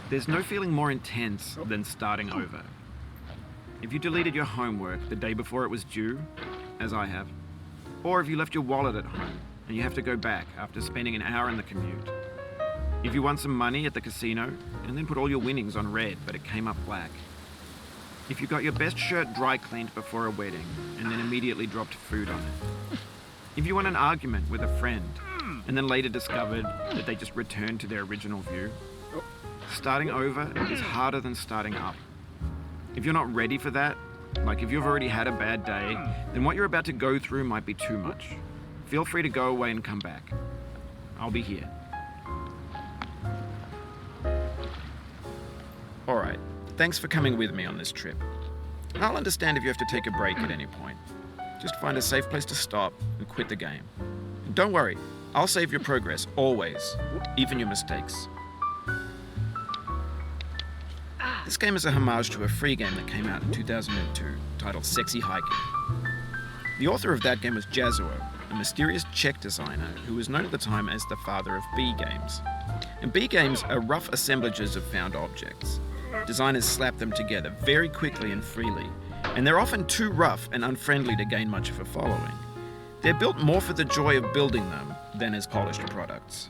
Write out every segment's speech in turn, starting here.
There's no feeling more intense than starting over. If you deleted your homework the day before it was due, as I have, or if you left your wallet at home and you have to go back after spending an hour in the commute. If you won some money at the casino and then put all your winnings on red but it came up black. If you got your best shirt dry cleaned before a wedding and then immediately dropped food on it. If you won an argument with a friend and then later discovered that they just returned to their original view. Starting over is harder than starting up. If you're not ready for that, like if you've already had a bad day, then what you're about to go through might be too much. Feel free to go away and come back. I'll be here. Alright, thanks for coming with me on this trip. I'll understand if you have to take a break at any point. Just find a safe place to stop and quit the game. And don't worry, I'll save your progress, always, even your mistakes. This game is a homage to a free game that came out in 2002 titled Sexy Hiking. The author of that game was Jazuo, a mysterious Czech designer who was known at the time as the father of B games. And B games are rough assemblages of found objects. Designers slap them together very quickly and freely, and they're often too rough and unfriendly to gain much of a following. They're built more for the joy of building them than as polished products.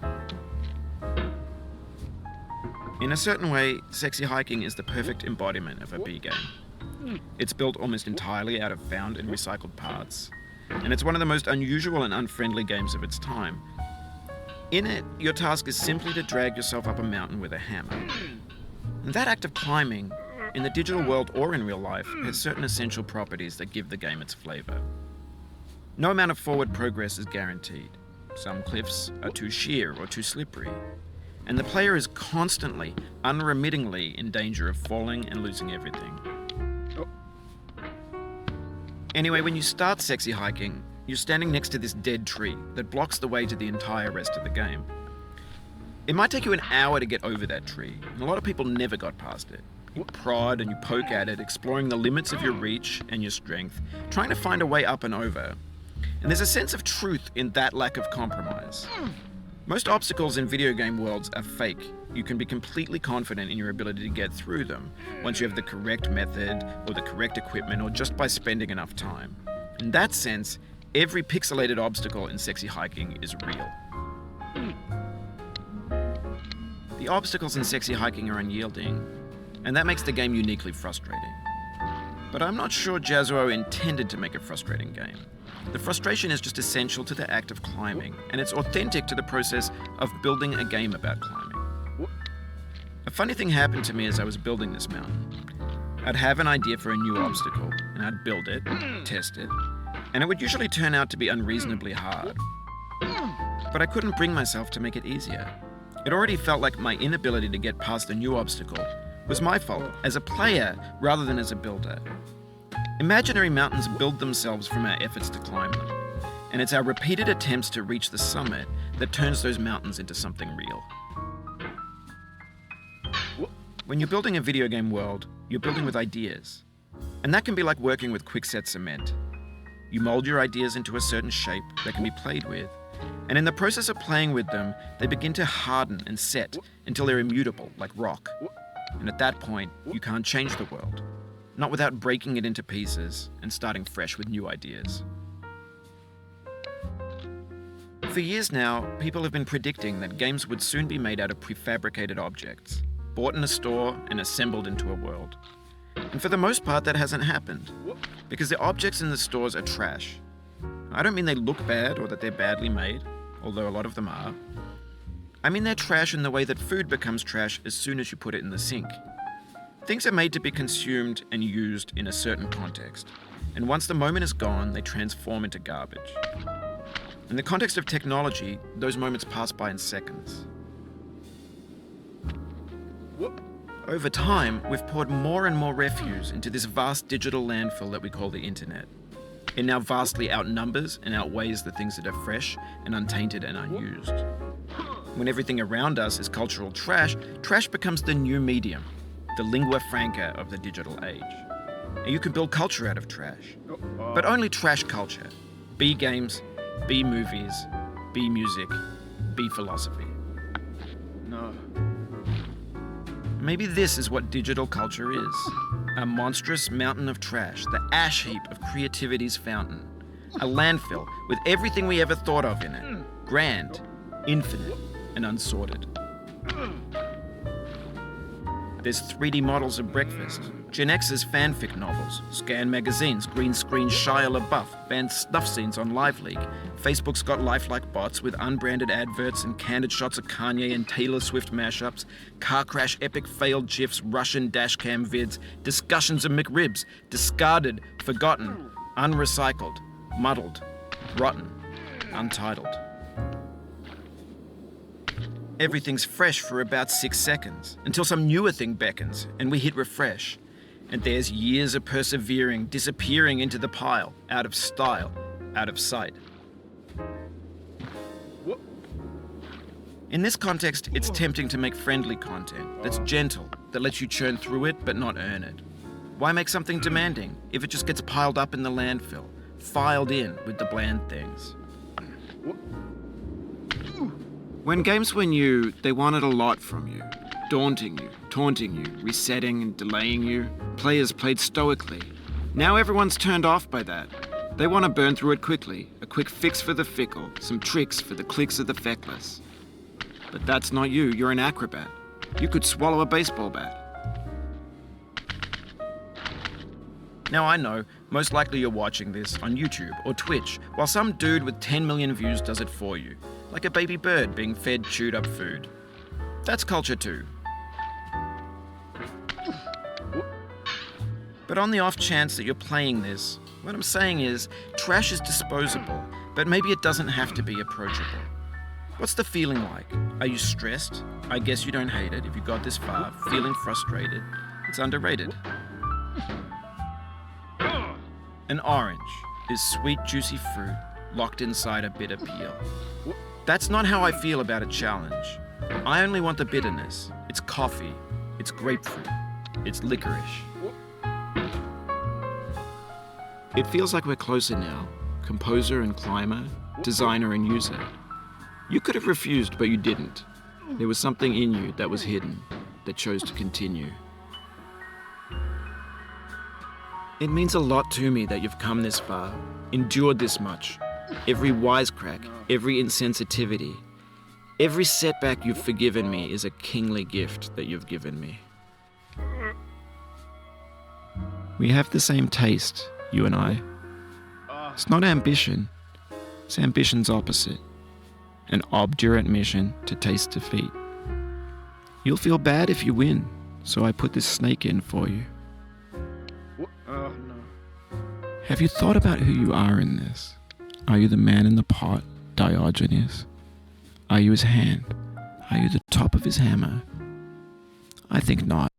In a certain way, Sexy Hiking is the perfect embodiment of a B game. It's built almost entirely out of found and recycled parts, and it's one of the most unusual and unfriendly games of its time. In it, your task is simply to drag yourself up a mountain with a hammer. And that act of climbing, in the digital world or in real life, has certain essential properties that give the game its flavor. No amount of forward progress is guaranteed. Some cliffs are too sheer or too slippery, and the player is constantly, unremittingly in danger of falling and losing everything. Anyway, when you start Sexy Hiking, you're standing next to this dead tree that blocks the way to the entire rest of the game. It might take you an hour to get over that tree, and a lot of people never got past it. You prod and you poke at it, exploring the limits of your reach and your strength, trying to find a way up and over. And there's a sense of truth in that lack of compromise. Most obstacles in video game worlds are fake. You can be completely confident in your ability to get through them once you have the correct method or the correct equipment or just by spending enough time. In that sense, every pixelated obstacle in Sexy Hiking is real. The obstacles in Sexy Hiking are unyielding, and that makes the game uniquely frustrating. But I'm not sure Jazuo intended to make a frustrating game. The frustration is just essential to the act of climbing, and it's authentic to the process of building a game about climbing. A funny thing happened to me as I was building this mountain. I'd have an idea for a new obstacle, and I'd build it, test it, and it would usually turn out to be unreasonably hard. But I couldn't bring myself to make it easier. It already felt like my inability to get past a new obstacle was my fault as a player rather than as a builder. Imaginary mountains build themselves from our efforts to climb them, and it's our repeated attempts to reach the summit that turns those mountains into something real. When you're building a video game world, you're building with ideas, and that can be like working with quickset cement. You mold your ideas into a certain shape that can be played with, and in the process of playing with them, they begin to harden and set until they're immutable, like rock. And at that point, you can't change the world. Not without breaking it into pieces and starting fresh with new ideas. For years now, people have been predicting that games would soon be made out of prefabricated objects, bought in a store and assembled into a world. And for the most part, that hasn't happened, because the objects in the stores are trash. I don't mean they look bad or that they're badly made, although a lot of them are. I mean they're trash in the way that food becomes trash as soon as you put it in the sink. Things are made to be consumed and used in a certain context, and once the moment is gone, they transform into garbage. In the context of technology, those moments pass by in seconds. Over time, we've poured more and more refuse into this vast digital landfill that we call the internet. It now vastly outnumbers and outweighs the things that are fresh and untainted and unused. When everything around us is cultural trash, trash becomes the new medium, the lingua franca of the digital age. And you can build culture out of trash, but only trash culture. B games, B movies, B music, B philosophy. No. Maybe this is what digital culture is. A monstrous mountain of trash, the ash heap of creativity's fountain. A landfill with everything we ever thought of in it. Grand, infinite, and unsorted. There's 3D models of breakfast, Gen X's fanfic novels, scan magazines, green screen Shia LaBeouf, banned snuff scenes on Live League. Facebook's got lifelike bots with unbranded adverts and candid shots of Kanye and Taylor Swift mashups, car crash epic failed GIFs, Russian dashcam vids, discussions of McRibs, discarded, forgotten, unrecycled, muddled, rotten, untitled. Everything's fresh for about 6 seconds, until some newer thing beckons, and we hit refresh. And there's years of persevering, disappearing into the pile, out of style, out of sight. In this context, it's tempting to make friendly content that's gentle, that lets you churn through it but not earn it. Why make something demanding if it just gets piled up in the landfill, filed in with the bland things? When games were new, they wanted a lot from you. Daunting you, taunting you, resetting and delaying you. Players played stoically. Now everyone's turned off by that. They want to burn through it quickly. A quick fix for the fickle, some tricks for the clicks of the feckless. But that's not you, you're an acrobat. You could swallow a baseball bat. Now I know, most likely you're watching this on YouTube or Twitch, while some dude with 10 million views does it for you. Like a baby bird being fed chewed up food. That's culture too. But on the off chance that you're playing this, what I'm saying is, trash is disposable, but maybe it doesn't have to be approachable. What's the feeling like? Are you stressed? I guess you don't hate it if you got this far, feeling frustrated. It's underrated. An orange is sweet, juicy fruit locked inside a bitter peel. That's not how I feel about a challenge. I only want the bitterness. It's coffee. It's grapefruit. It's licorice. It feels like we're closer now. Composer and climber, designer and user. You could have refused, but you didn't. There was something in you that was hidden, that chose to continue. It means a lot to me that you've come this far, endured this much. Every wisecrack, every insensitivity, every setback you've forgiven me is a kingly gift that you've given me. We have the same taste, you and I. It's not ambition, it's ambition's opposite. An obdurate mission to taste defeat. You'll feel bad if you win, so I put this snake in for you. No. Have you thought about who you are in this? Are you the man in the pot, Diogenes? Are you his hand? Are you the top of his hammer? I think not.